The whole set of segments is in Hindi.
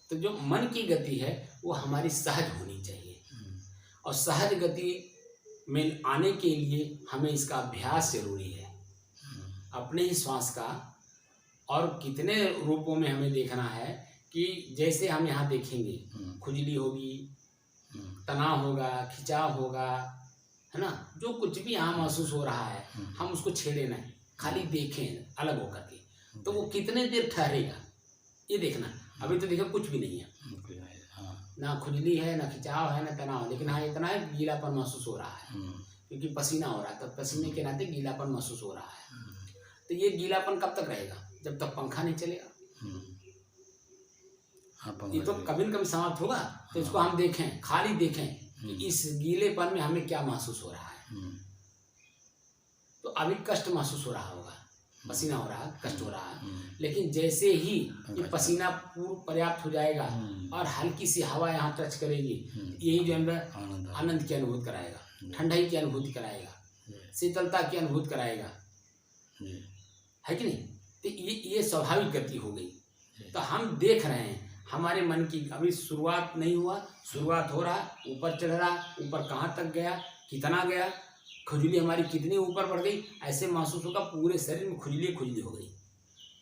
तो जो मन की गति है वो हमारी सहज होनी चाहिए, और सहज गति में आने के लिए हमें इसका अभ्यास जरूरी है, अपने ही श्वास का। और कितने रूपों में हमें देखना है कि जैसे हम यहाँ देखेंगे, खुजली होगी, तनाव होगा, खिंचाव होगा, है ना, जो कुछ भी यहाँ महसूस हो रहा है हम उसको छेड़े नहीं, खाली देखें अलग होकर के, तो वो कितने देर ठहरेगा ये देखना। अभी तो देखो कुछ भी नहीं है, ना खुजली है, ना खिंचाव है, ना तनाव, लेकिन हाँ इतना है गीलापन महसूस हो रहा है, क्योंकि पसीना हो रहा है, तो पसीने के नाते गीलापन महसूस हो रहा है। तो ये गीलापन कब तक रहेगा? जब तक पंखा नहीं चलेगा। ये तो कभी न कभी समाप्त होगा। तो इसको हम देखें, खाली देखें कि इस गीलेपन में हमें क्या महसूस हो रहा है। तो अभी कष्ट महसूस हो रहा होगा, पसीना हो रहा है, कष्ट हो रहा है, लेकिन जैसे ही ये पसीना पूर्ण पर्याप्त हो जाएगा और हल्की सी हवा यहाँ टच करेगी, यही जो है आनंद की अनुभूति कराएगा, ठंडाई की अनुभूति कराएगा, शीतलता की अनुभूति कराएगा, है कि नहीं? तो ये स्वाभाविक गति हो गई। तो हम देख रहे हैं हमारे मन की, अभी शुरुआत नहीं हुआ, शुरुआत हो रहा, ऊपर चढ़ रहा, ऊपर कहाँ तक गया, कितना गया, खुजली हमारी कितनी ऊपर बढ़ गई, ऐसे महसूस होगा पूरे शरीर में खुजली खुजली हो गई।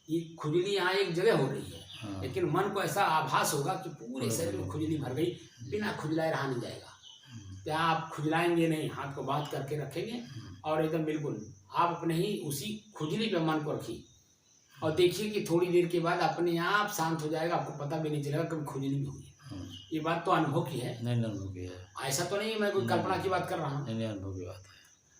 ये खुजली यहाँ एक जगह हो रही है, लेकिन मन को ऐसा आभास होगा कि पूरे शरीर में खुजली भर गई, बिना खुजलाए रहा नहीं जाएगा। क्या आप खुजलाएंगे नहीं, हाथ को बांध करके रखेंगे और एकदम बिल्कुल आप अपने ही उसी खुजली पे मन को रखिए और देखिए कि थोड़ी देर के बाद अपने आप शांत हो जाएगा, आपको पता भी नहीं चलेगा कभी खुजली भी हुई। ये बात तो अनुभव की है, नहीं अनुभव की है, ऐसा तो नहीं मैं कोई कल्पना की बात कर रहा हूँ, नहीं अनुभव की बात है।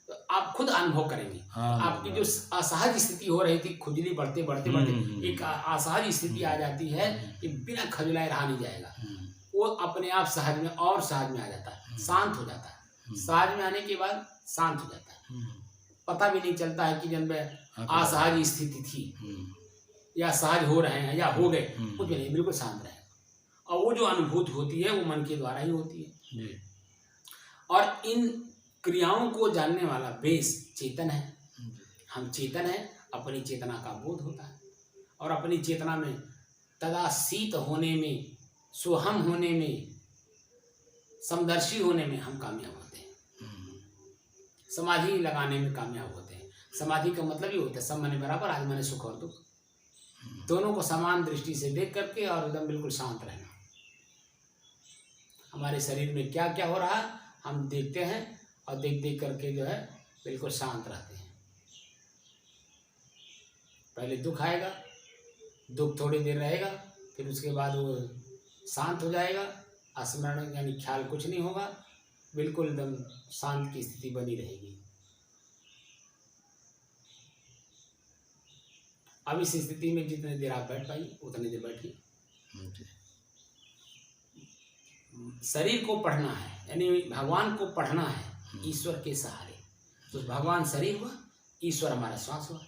तो आप खुद अनुभव करेंगे। आपकी जो असहज स्थिति हो रही थी, खुजली बढ़ते बढ़ते बढ़ते एक असहज स्थिति आ जाती है कि बिना खुजलाए रहा नहीं जाएगा, वो अपने आप सहज में और सहज में आ जाता है, शांत हो जाता है। सहज में आने के बाद शांत हो जाता है, पता भी नहीं चलता है कि जब असहज स्थिति थी या सहज हो रहे हैं या हो गए, कुछ भी नहीं, बिल्कुल शांत रहे। और वो जो अनुभूति होती है वो मन के द्वारा ही होती है। और इन क्रियाओं को जानने वाला बेस चेतन है। हम चेतन है, अपनी चेतना का बोध होता है और अपनी चेतना में तदासीत होने में, सोहम होने में, समदर्शी होने में हम कामयाब होते हैं, समाधि लगाने में कामयाब होते हैं। समाधि का मतलब ही होता है सब माने बराबर, आज माने सुख और दुख, दोनों को समान दृष्टि से देख करके और एकदम बिल्कुल शांत रहना। हमारे शरीर में क्या क्या हो रहा है हम देखते हैं और देख देख करके जो है बिल्कुल शांत रहते हैं। पहले दुख आएगा, दुख थोड़ी देर रहेगा, फिर उसके बाद वो शांत हो जाएगा, स्मरण यानी ख्याल कुछ नहीं होगा, बिल्कुल एकदम शांत की स्थिति बनी रहेगी। अब इस स्थिति में जितनी देर आप बैठ पाइए उतनी देर बैठिए। शरीर को पढ़ना है, यानी भगवान को पढ़ना है ईश्वर के सहारे। तो भगवान शरीर हुआ, ईश्वर हमारा श्वास हुआ।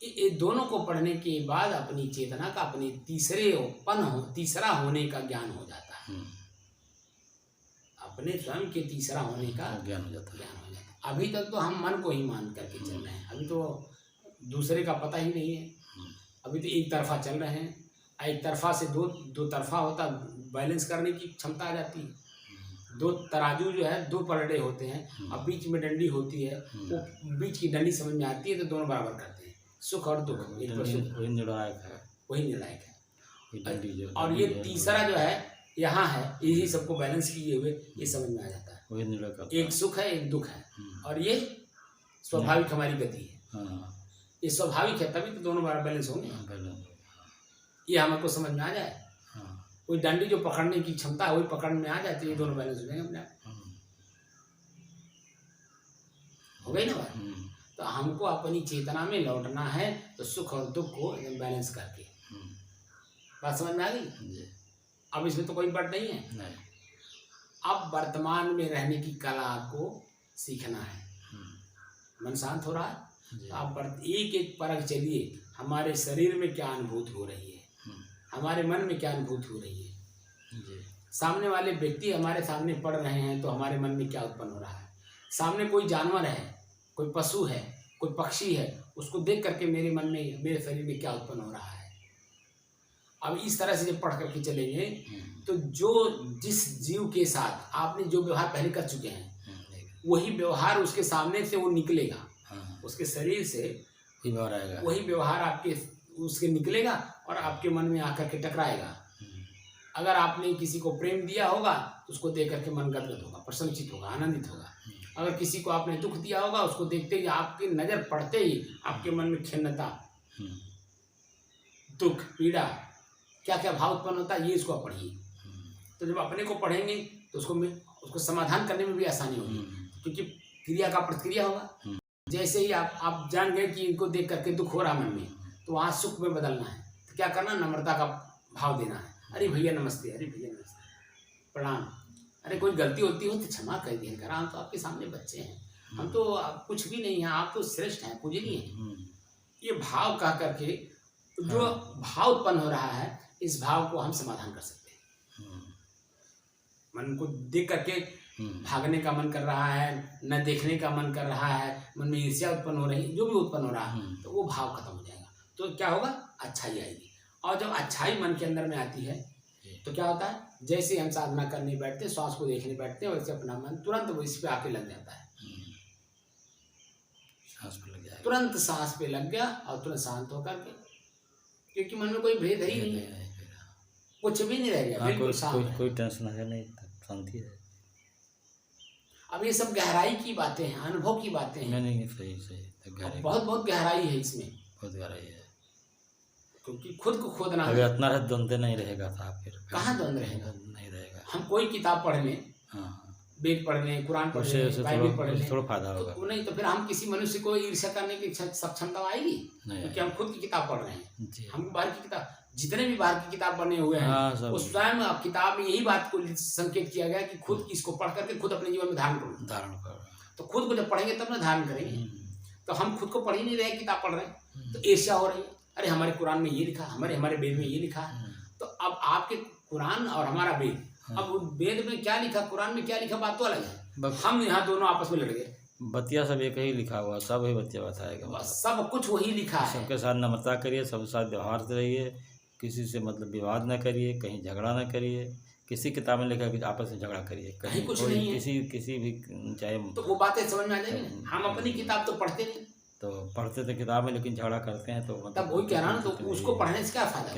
ये दोनों को पढ़ने के बाद अपनी चेतना का अपने तीसरा होने का ज्ञान हो जाता है, अपने स्वयं के तीसरा होने का ज्ञान हो जाता है। अभी तक तो हम मन को ही मान करके चल रहे हैं, अभी तो दूसरे का पता ही नहीं है, अभी तो एक तरफा चल रहे हैं। एक तरफा से दो तरफा होता, बैलेंस करने की क्षमता आ जाती है। दो तराजू जो है, दो पलड़े होते हैं और बीच में डंडी होती है, वो बीच की डंडी समझ में आती है तो दोनों बराबर करते हैं, सुख और दुख, वही निर्णायक है। और ये तीसरा जो है यहाँ है, यही सबको बैलेंस किए हुए ये समझ में आ जाता है। एक सुख है, एक दुख है, और ये स्वाभाविक हमारी गति है। ये स्वाभाविक है, तभी तो दोनों बार बैलेंस होंगे। ये हमको समझ में आ जाए, कोई डंडी जो पकड़ने की क्षमता है वही पकड़ में आ जाती है, दोनों बैलेंस हो जाएंगे अपने आप। हो गई ना बात? तो हमको अपनी चेतना में लौटना है, तो सुख और दुख को एकदम बैलेंस करके। बात समझ में आ गई? अब इसमें तो कोई बट नहीं है। अब वर्तमान में रहने की कला को सीखना है। मन शांत हो रहा है, तो आप एक एक परख चलिए, हमारे शरीर में क्या अनुभूति हो रही है, हमारे मन में क्या अनुभूति हो रही है, सामने वाले व्यक्ति हमारे सामने पढ़ रहे हैं तो हमारे मन में क्या उत्पन्न हो रहा है, सामने कोई जानवर है, कोई पशु है, कोई पक्षी है, उसको देख करके मेरे मन में, मेरे शरीर में क्या उत्पन्न हो रहा है। अब इस तरह से जब पढ़ करके चलेंगे हम्म, तो जिस जीव के साथ आपने जो व्यवहार पहले कर चुके हैं वही व्यवहार उसके सामने से वो निकलेगा, हाँ, उसके शरीर से वही बाहर आएगा। वही व्यवहार आपके उसके निकलेगा और आपके मन में आकर के टकराएगा। हम्म, अगर आपने किसी को प्रेम दिया होगा तो उसको देख करके मन गदगद होगा, प्रसन्नचित होगा, आनंदित होगा। अगर किसी को आपने दुख दिया होगा उसको देखते ही आपकी नज़र पड़ते ही आपके मन में खिन्नता, हम्म, दुख, पीड़ा, क्या क्या भाव उत्पन्न होता है ये इसको आप पढ़िए। हम्म, तो जब अपने को पढ़ेंगे तो उसको समाधान करने में भी आसानी होगी, क्योंकि क्रिया का प्रतिक्रिया होगा। जैसे ही आप जान गए कि इनको देख करके दुख हो रहा मन में, तो वहाँ सुख में बदलना है तो क्या करना, नम्रता का भाव देना है। अरे भैया नमस्ते, अरे भैया नमस्ते, प्रणाम, अरे कोई गलती होती हो तो क्षमा कर दिया करा, हम तो आपके सामने बच्चे हैं, हम तो कुछ भी नहीं हैं, आप तो श्रेष्ठ हैं, पूजनीय हैं। ये भाव कह करके जो भाव उत्पन्न हो रहा है इस भाव को हम समाधान कर सकते हैं। मन को देख करके भागने का मन कर रहा है, न देखने का मन कर रहा है, मन में ईर्ष्या उत्पन्न हो रही है, जो भी उत्पन्न हो रहा है तो वो भाव खत्म हो जाएगा, तो क्या होगा, अच्छाई आएगी। और जब अच्छाई मन के अंदर में आती है तो क्या होता है, जैसे हम साधना करने बैठते, श्वास को देखने बैठते हैं, वैसे अपना मन तुरंत वो इस पे आके लग जाता है, सांस पे लग जाएगा, तुरंत सांस पे लग गया और तुरंत शांत होकर के, क्योंकि मन में कोई भेद है ही नहीं, कुछ भी नहीं रह गया, बिल्कुल शांत। कोई टेंशन है नहीं, शांति है। अब ये सब गहराई की बातें हैं, अनुभव की बातें हैं, नहीं सही गहराई, बहुत बहुत गहराई है इसमें, बहुत गहराई है। क्योंकि खुद को खोदना है। अगर इतना द्वंद्व नहीं रहेगा था फिर कहाँ द्वंद्व रहेगा, नहीं रहेगा। हम कोई किताब पढ़ लें, वेद पढ़ लें, कुरान पढ़ लें, बाइबल पढ़ लें, थोड़ा फायदा होगा तो नहीं तो फिर हम किसी मनुष्य को ईर्ष्या करने की सक्षमता आएगी, क्योंकि हम खुद की किताब पढ़ रहे हैं। हम बाहर की किताब, जितने भी बाहर की किताब बने हुए हैं उस स्वयं किताब में यही बात को संकेत किया गया कि खुद इसको पढ़ करके खुद अपने जीवन में धारण करो। तो खुद को जब पढ़ेंगे तब ना धारण करेंगे। तो हम खुद को पढ़ ही नहीं रहे, किताब पढ़ रहे हैं तो ईर्ष्या हो रही है, अरे हमारे कुरान में ये लिखा, हमारे वेद में ये लिखा है। तो अब आपके कुरान और हमारा वेद, अब वेद में क्या लिखा, कुरान में क्या लिखा, बात तो अलग है। हम यहाँ दोनों आपस में लड़ गए, बतिया सब एक ही लिखा हुआ, सब ही बतिया बताएगा, सब कुछ वही लिखा है। सबके साथ नम्रता करिए, सबके साथ व्यवहार से रहिए, किसी से मतलब विवाद न करिए, कहीं झगड़ा न करिए। किसी किताब में लिखा कि आपस में झगड़ा करिए, कहीं कुछ कोई नहीं है। किसी भी चाहे, तो वो बातें समझ में आ जाएगी ना। हम अपनी किताब तो पढ़ते नहीं, तो पढ़ते थे किताब में लेकिन झगड़ा करते हैं, तो तब वही कह रहा ना, तो उसको पढ़ने से क्या फायदा।